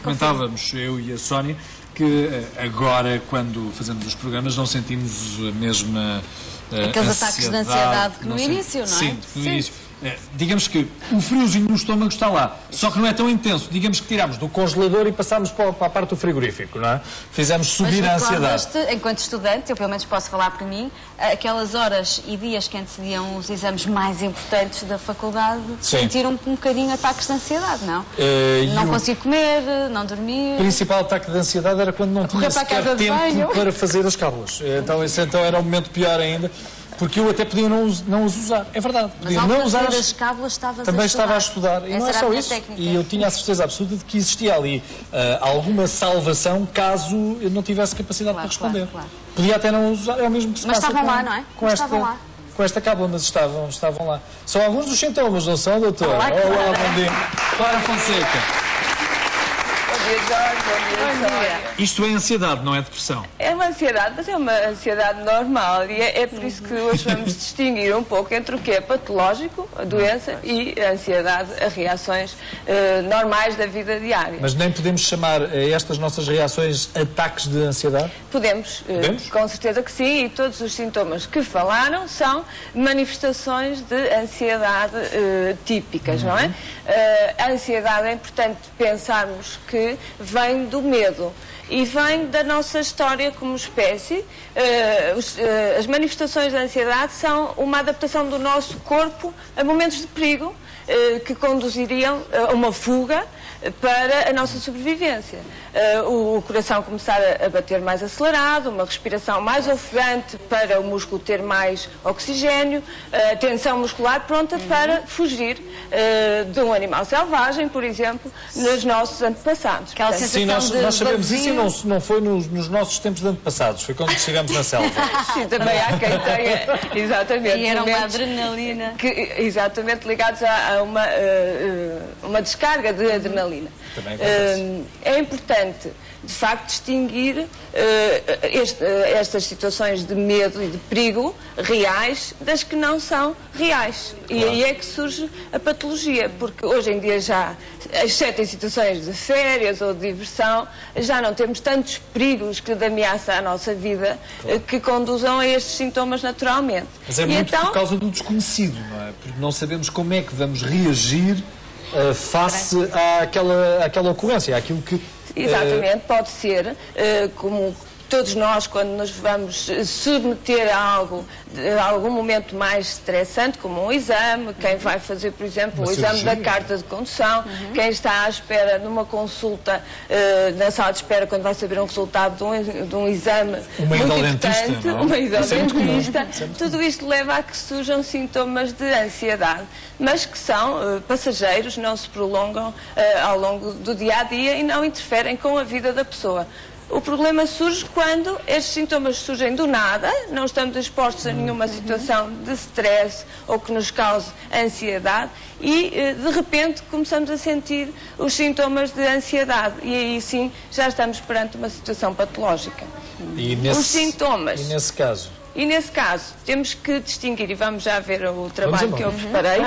Comentávamos, eu e a Sónia, que agora, quando fazemos os programas, não sentimos a mesma aqueles ataques de ansiedade que no início, não é? Sim, no início. Digamos que o friozinho no estômago está lá, só que não é tão intenso. Digamos que tirámos do congelador e passámos para a parte do frigorífico, não é? Fizemos subir a ansiedade. Enquanto estudante, eu pelo menos posso falar por mim, aquelas horas e dias que antecediam os exames mais importantes da faculdade, sentiram um bocadinho ataques de ansiedade, não? Não consigo comer, não dormir. O principal ataque de ansiedade era quando não tinha sequer tempo para fazer as cábulas. Então esse era o momento pior ainda. Porque eu até podia não os usar. É verdade. Podia não usar as cábulas, também estava a estudar. E não é só isso. Técnica. E eu tinha a certeza absoluta de que existia ali alguma salvação caso eu não tivesse capacidade para responder. Claro. Podia até não usar. É o mesmo que se passa. Mas estavam lá, não é? Com esta cábula, mas estavam lá. São alguns dos sintomas, não são, doutor? Olá, bom dia. Clara Fonseca. Bom dia, Jorge. Bom dia. Isto é ansiedade, não é depressão? É uma ansiedade, mas é uma ansiedade normal e é por isso que hoje vamos distinguir um pouco entre o que é patológico, a doença, e a ansiedade, as reações normais da vida diária. Mas nem podemos chamar estas nossas reações ataques de ansiedade? Podemos? Com certeza que sim, e todos os sintomas que falaram são manifestações de ansiedade típicas, não é? A ansiedade é importante pensarmos que vem do medo e vem da nossa história como espécie. As manifestações da ansiedade são uma adaptação do nosso corpo a momentos de perigo que conduziriam a uma fuga para a nossa sobrevivência. O coração começar a bater mais acelerado, uma respiração mais ofegante para o músculo ter mais oxigênio, a tensão muscular pronta para fugir de um animal selvagem, por exemplo, nos nossos antepassados. Sim, nós sabemos isso e não foi nos nossos tempos de antepassados, foi quando estivemos na selva. Sim, também há quem tenha, exatamente. E era uma adrenalina. Exatamente, ligados a uma descarga de adrenalina. É importante, de facto, distinguir estas situações de medo e de perigo reais das que não são reais. Claro. E aí é que surge a patologia, porque hoje em dia já, exceto em situações de férias ou de diversão, já não temos tantos perigos que ameaçam a nossa vida, claro, que conduzam a estes sintomas naturalmente. Mas é muito por causa do desconhecido, não é? Porque não sabemos como é que vamos reagir face àquela ocorrência, àquilo que... Exatamente, pode ser, como todos nós, quando nos vamos submeter a algum momento mais estressante, como um exame, quem vai fazer, por exemplo, o exame da carta de condução, quem está à espera numa consulta, na sala de espera, quando vai saber um resultado de um exame muito importante, uma ida ao dentista, tudo isto leva a que surjam sintomas de ansiedade, mas que são passageiros, não se prolongam ao longo do dia-a-dia e não interferem com a vida da pessoa. O problema surge quando estes sintomas surgem do nada, não estamos expostos a nenhuma situação de stress ou que nos cause ansiedade e, de repente, começamos a sentir os sintomas de ansiedade e aí sim já estamos perante uma situação patológica. Os sintomas. E nesse caso, temos que distinguir, e vamos já ver o trabalho que eu preparei,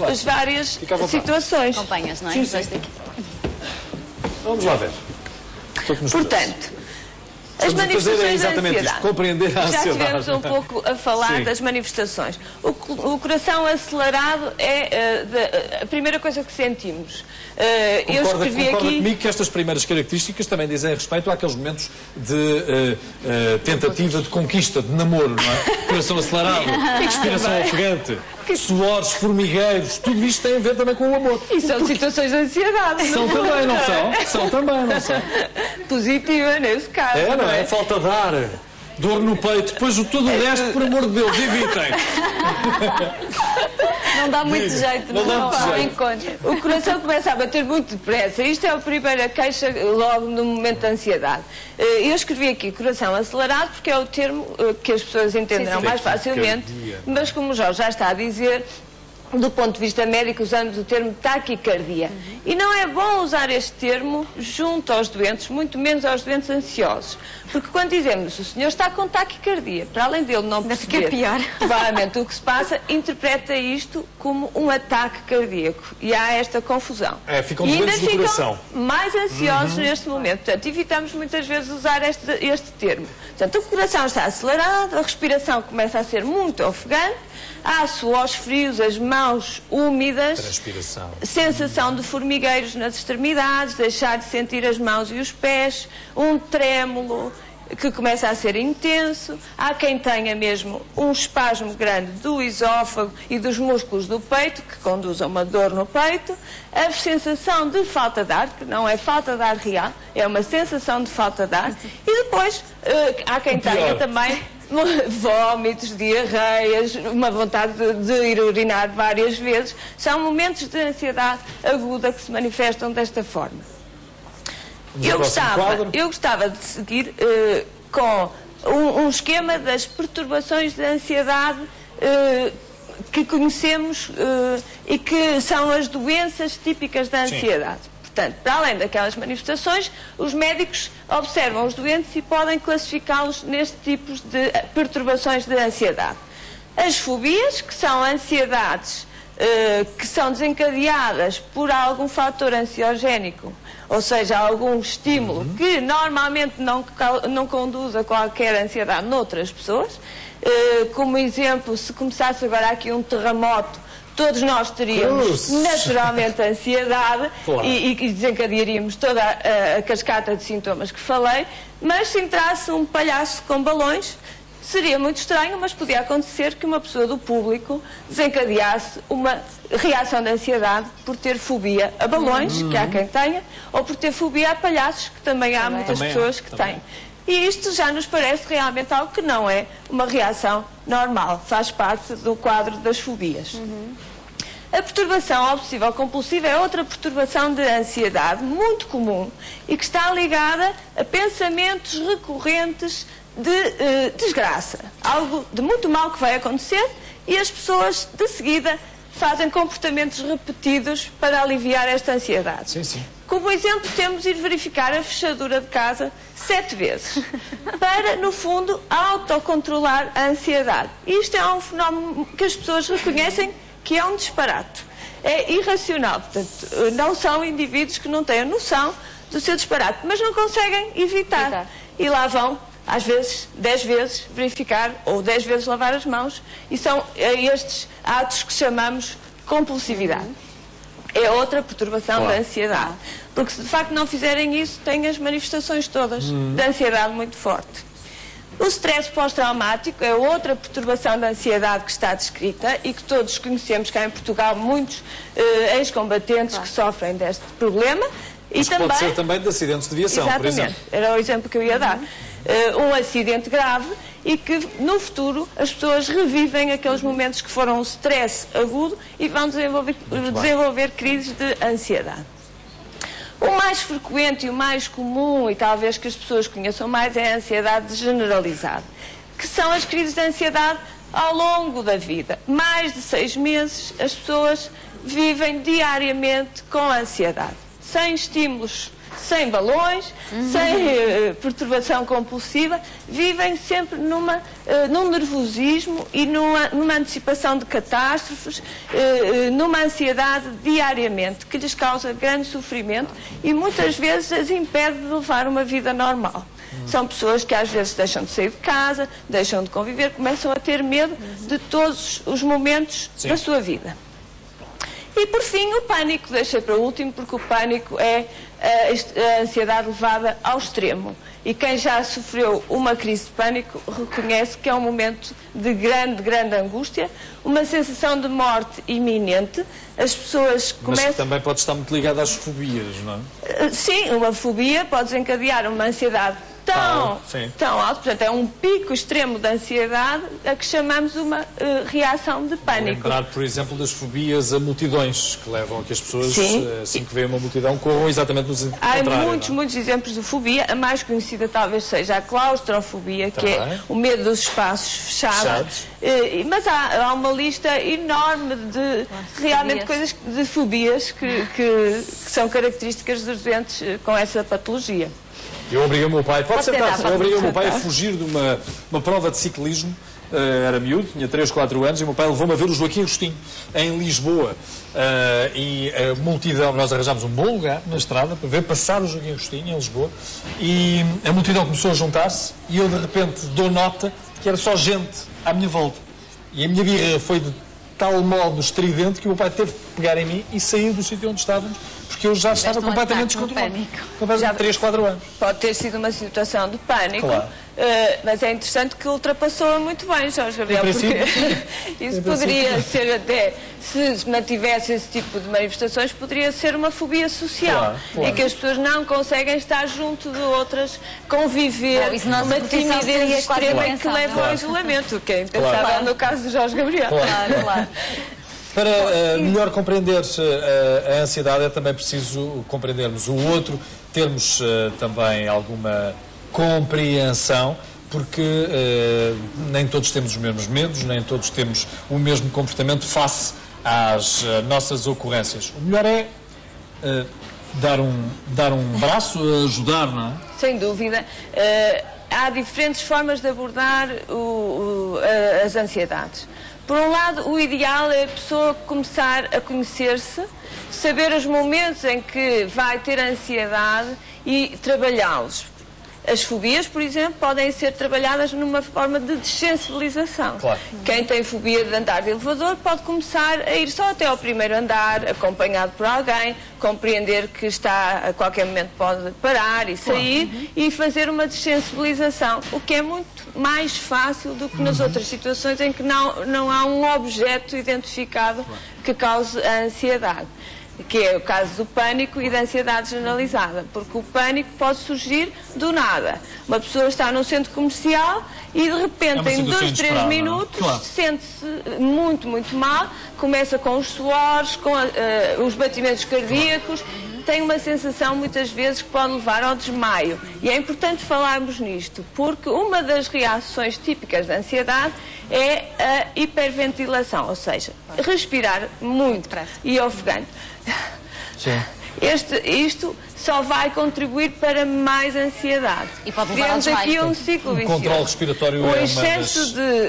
as várias situações. Acompanhas, não é? Sim. Vamos lá ver. Portanto, as manifestações da ansiedade. Compreender a ansiedade. Já estivemos um pouco a falar das manifestações. O coração acelerado é a primeira coisa que sentimos. Eu escrevi aqui... comigo que estas primeiras características também dizem respeito àqueles momentos de tentativa de conquista, de namoro, não é? Coração acelerado, respiração ofegante, suores, formigueiros, tudo isto tem a ver também com o amor. E são situações de ansiedade. São também, não são? São também, não são? Positiva nesse caso. Não é? Falta de ar, dor no peito, depois todo o resto, por amor de Deus, evitem. Não dá muito jeito, não encontra. O coração começa a bater muito depressa. Isto é a primeira queixa logo no momento da ansiedade. Eu escrevi aqui coração acelerado porque é o termo que as pessoas entenderão mais facilmente, mas como o Jorge já está a dizer, do ponto de vista médico, usamos o termo taquicardia. E não é bom usar este termo junto aos doentes, muito menos aos doentes ansiosos. Porque quando dizemos o senhor está com taquicardia, para além dele não perceber provavelmente o que se passa, interpreta isto como um ataque cardíaco. E há esta confusão. Ficam e ainda doentes do coração. Ficam mais ansiosos neste momento. Portanto, evitamos muitas vezes usar este termo. Portanto, o coração está acelerado, a respiração começa a ser muito ofegante, há suores frios, as mãos úmidas, sensação de formigueiros nas extremidades, deixar de sentir as mãos e os pés, um trêmulo que começa a ser intenso, há quem tenha mesmo um espasmo grande do esófago e dos músculos do peito, que conduz a uma dor no peito, a sensação de falta de ar, que não é falta de ar real, é uma sensação de falta de ar, e depois há quem tenha também vômitos, diarreias, uma vontade de ir urinar várias vezes. São momentos de ansiedade aguda que se manifestam desta forma. Eu gostava de seguir com um esquema das perturbações de ansiedade que conhecemos e que são as doenças típicas da ansiedade. Portanto, para além daquelas manifestações, os médicos observam os doentes e podem classificá-los nestes tipos de perturbações de ansiedade. As fobias, que são ansiedades que são desencadeadas por algum fator ansiogénico, ou seja, algum estímulo que normalmente não conduz a qualquer ansiedade noutras pessoas. Como exemplo, se começasse agora aqui um terremoto, todos nós teríamos naturalmente ansiedade e desencadearíamos toda a cascata de sintomas que falei, mas se entrasse um palhaço com balões, seria muito estranho, mas podia acontecer que uma pessoa do público desencadeasse uma reação de ansiedade por ter fobia a balões, que há quem tenha, ou por ter fobia a palhaços, que também há muitas pessoas que têm. E isto já nos parece realmente algo que não é uma reação normal, faz parte do quadro das fobias. A perturbação obsessiva-compulsiva é outra perturbação de ansiedade muito comum e que está ligada a pensamentos recorrentes de desgraça, algo de muito mal que vai acontecer, e as pessoas de seguida fazem comportamentos repetidos para aliviar esta ansiedade. Como exemplo, temos de ir verificar a fechadura de casa 7 vezes para, no fundo, autocontrolar a ansiedade. Isto é um fenómeno que as pessoas reconhecem que é um disparate. É irracional. Portanto, não são indivíduos que não têm a noção do seu disparate, mas não conseguem evitar. E lá vão, às vezes, 10 vezes verificar ou 10 vezes lavar as mãos, e são estes atos que chamamos compulsividade. É outra perturbação da ansiedade. Porque se de facto não fizerem isso, têm as manifestações todas de ansiedade muito forte. O stress pós-traumático é outra perturbação da ansiedade que está descrita e que todos conhecemos cá em Portugal, muitos ex-combatentes que sofrem deste problema. Mas também, pode ser também de acidentes de viação, por exemplo. Era o exemplo que eu ia dar. Um acidente grave e que no futuro as pessoas revivem aqueles momentos que foram um stress agudo e vão desenvolver crises de ansiedade. O mais frequente e o mais comum, e talvez que as pessoas conheçam mais, é a ansiedade generalizada, que são as crises de ansiedade ao longo da vida. Mais de 6 meses as pessoas vivem diariamente com ansiedade, sem estímulos, sem balões, sem perturbação compulsiva, vivem sempre num nervosismo e numa antecipação de catástrofes, numa ansiedade diariamente, que lhes causa grande sofrimento e muitas vezes as impede de levar uma vida normal. São pessoas que às vezes deixam de sair de casa, deixam de conviver, começam a ter medo de todos os momentos da sua vida. E por fim o pânico, deixei para o último, porque o pânico é a ansiedade levada ao extremo. E quem já sofreu uma crise de pânico reconhece que é um momento de grande angústia, uma sensação de morte iminente. As pessoas começam... Mas que também pode estar muito ligada às fobias, não é? Sim, uma fobia pode desencadear uma ansiedade tão alto, portanto é um pico extremo de ansiedade a que chamamos uma reação de pânico. Lembrar, por exemplo, das fobias a multidões, que levam a que as pessoas, assim que veem uma multidão, corram exatamente no sentido contrário. Há muitos exemplos de fobia. A mais conhecida talvez seja a claustrofobia, que é o medo dos espaços fechados. Mas há uma lista enorme de realmente coisas, de fobias que são características dos doentes com essa patologia. Eu obriguei o meu pai, pode sentar-se, eu obriguei o meu pai a fugir de uma prova de ciclismo. Era miúdo, tinha 3, 4 anos, e o meu pai levou-me a ver o Joaquim Agostinho, em Lisboa. E a multidão, nós arranjámos um bom lugar na estrada para ver passar o Joaquim Agostinho em Lisboa, e a multidão começou a juntar-se, e eu de repente dou nota que era só gente à minha volta. E a minha birra foi de tal modo estridente que o meu pai teve que pegar em mim e sair do sítio onde estávamos, porque eu já estava completamente descontrolado. Já 3, 4 anos. Pode ter sido uma situação de pânico, claro. Mas é interessante que ultrapassou muito bem, Jorge Gabriel, porque isso poderia ser até, se mantivesse esse tipo de manifestações, poderia ser uma fobia social, em que as pessoas não conseguem estar junto de outras, conviver, uma timidez extrema que leva ao isolamento, que é impensável no caso de Jorge Gabriel. Claro. Para melhor compreender a ansiedade é também preciso compreendermos o outro, termos também alguma compreensão, porque nem todos temos os mesmos medos, nem todos temos o mesmo comportamento face às nossas ocorrências. O melhor é dar um braço, ajudar, não é? Sem dúvida. Há diferentes formas de abordar as ansiedades. Por um lado, o ideal é a pessoa começar a conhecer-se, saber os momentos em que vai ter ansiedade e trabalhá-los. As fobias, por exemplo, podem ser trabalhadas numa forma de dessensibilização. Claro. Quem tem fobia de andar de elevador pode começar a ir só até ao primeiro andar, acompanhado por alguém, compreender que a qualquer momento pode parar e sair, e fazer uma dessensibilização, o que é muito mais fácil do que nas outras situações em que não há um objeto identificado que cause a ansiedade, que é o caso do pânico e da ansiedade generalizada, porque o pânico pode surgir do nada. Uma pessoa está num centro comercial e de repente, em 2, 3 minutos, sente-se muito, muito mal, começa com os suores, com os batimentos cardíacos, tem uma sensação muitas vezes que pode levar ao desmaio. E é importante falarmos nisto, porque uma das reações típicas da ansiedade é a hiperventilação, ou seja, respirar muito e ofegante. Sim. Isto só vai contribuir para mais ansiedade. E pode levar ao desmaio. Temos aqui um ciclo vicioso. O controle respiratório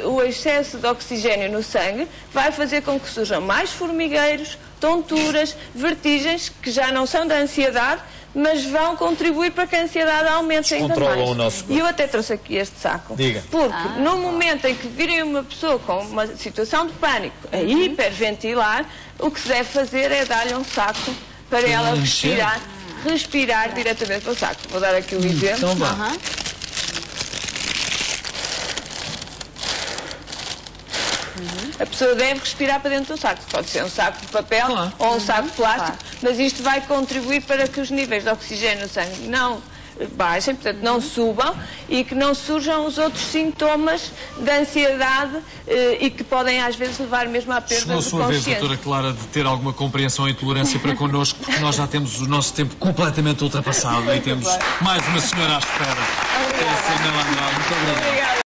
O excesso de oxigênio no sangue vai fazer com que surjam mais formigueiros, tonturas, vertigens, que já não são da ansiedade, mas vão contribuir para que a ansiedade aumente ainda mais. O nosso corpo. E eu até trouxe aqui este saco. Diga. Porque no momento em que virem uma pessoa com uma situação de pânico a hiperventilar, o que se deve fazer é dar-lhe um saco para ela respirar diretamente para o saco. Vou dar aqui o exemplo. Então vá. A pessoa deve respirar para dentro do saco. Pode ser um saco de papel ou um saco de plástico, mas isto vai contribuir para que os níveis de oxigênio no sangue não baixem, portanto não subam, e que não surjam os outros sintomas da ansiedade e que podem às vezes levar mesmo à perda de consciência. Chegou a sua vez, doutora Clara, de ter alguma compreensão e tolerância para connosco, porque nós já temos o nosso tempo completamente ultrapassado e temos mais uma senhora à espera. Obrigada. Muito obrigado.